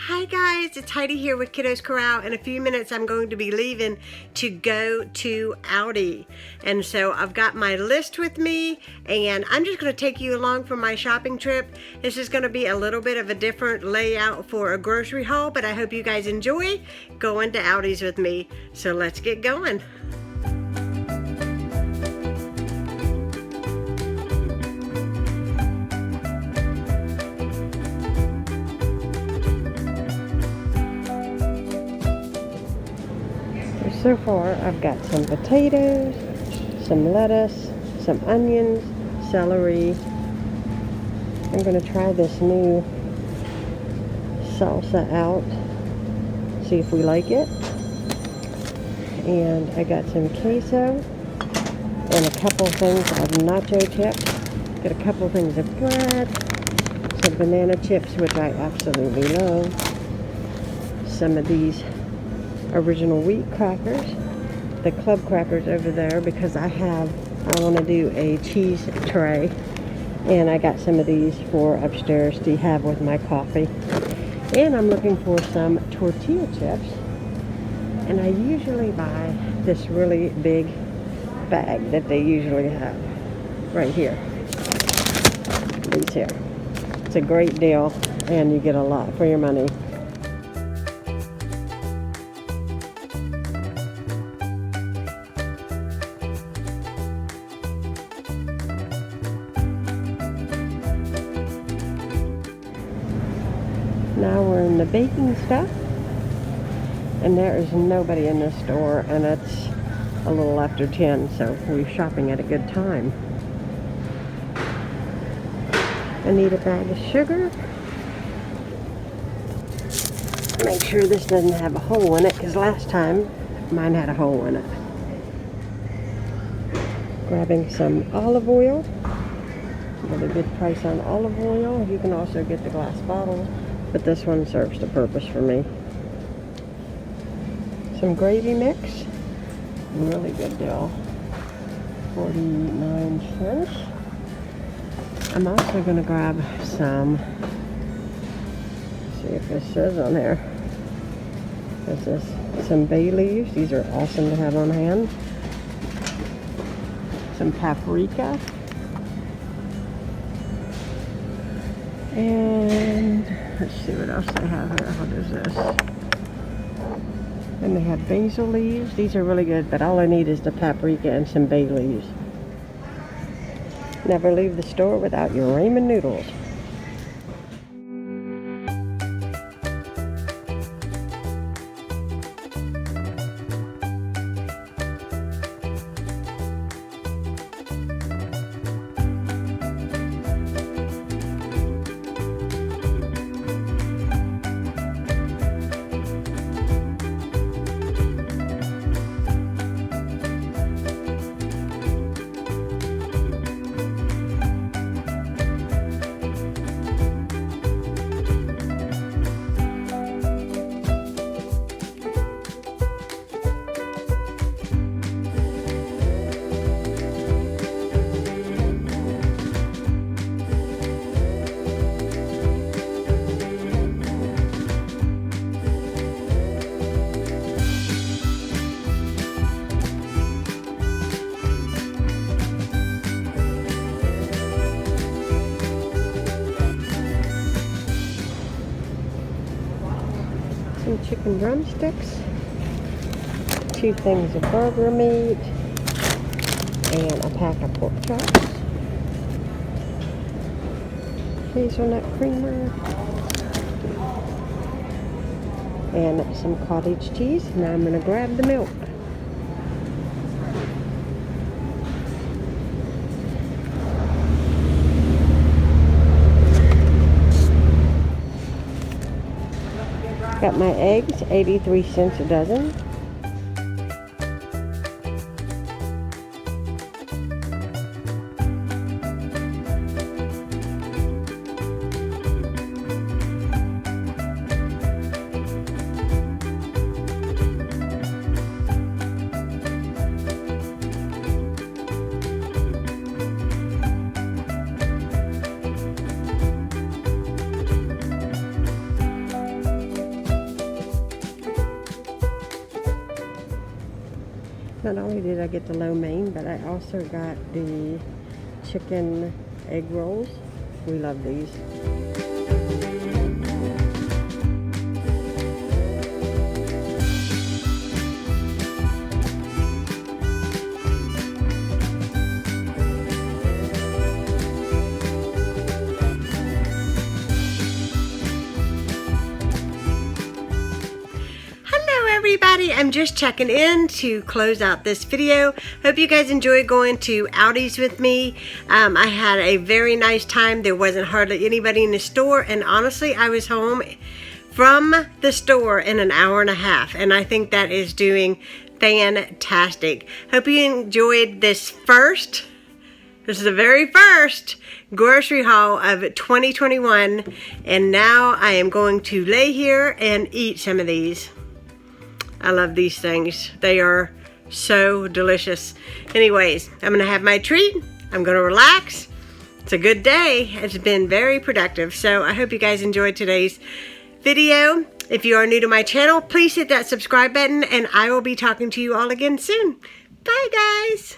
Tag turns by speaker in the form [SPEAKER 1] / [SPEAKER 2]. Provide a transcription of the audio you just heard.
[SPEAKER 1] Hi guys, it's Heidi here with Kiddos Corral. In a few minutes I'm going to be leaving to go to Aldi. And so I've got my list with me and I'm just going to take you along for my shopping trip. This is going to be a little bit of a different layout for a grocery haul, but I hope you guys enjoy going to Aldi's with me. So let's get going. So far, I've got some potatoes, some lettuce, some onions, celery. I'm going to try this new salsa out, see if we like it. And I got some queso and a couple things of nacho chips. Got a couple things of bread, some banana chips, which I absolutely love. Some of these original wheat crackers, the club crackers over there, because I want to do a cheese tray, and I got some of these for upstairs to have with my coffee. And I'm looking for some tortilla chips, and I usually buy this really big bag that they usually have right here, these here. It's a great deal and you get a lot for your money. Now we're in the baking stuff, and there is nobody in this store, and it's a little after 10, so we're shopping at a good time. I need a bag of sugar. Make sure this doesn't have a hole in it, because last time mine had a hole in it. Grabbing some olive oil. Got a good price on olive oil. You can also get the glass bottle, but this one serves the purpose for me. Some gravy mix, really good deal, 49 cents. I'm also going to grab some, see if this says on there, this is some bay leaves. These are awesome to have on hand. Some paprika. And let's see what else they have here. What is this? And they have basil leaves. These are really good, but all I need is the paprika and some bay leaves. Never leave the store without your ramen noodles. Some chicken drumsticks, 2 things of burger meat, and a pack of pork chops, hazelnut creamer, and some cottage cheese. Now I'm going to grab the milk. Got my eggs, 83 cents a dozen. Not only did I get the lo mein, but I also got the chicken egg rolls. We love these.
[SPEAKER 2] Everybody, I'm just checking in to close out this video. Hope you guys enjoyed going to Aldi's with me. I had a very nice time. There wasn't hardly anybody in the store, and honestly, I was home from the store in an hour and a half, and I think that is doing fantastic. Hope you enjoyed this is the very first grocery haul of 2021, and now I am going to lay here and eat some of these. I love these things. They are so delicious. Anyways, I'm gonna have my treat. I'm gonna relax. It's a good day. It's been very productive. So I hope you guys enjoyed today's video. If you are new to my channel, please hit that subscribe button, and I will be talking to you all again soon. Bye, guys.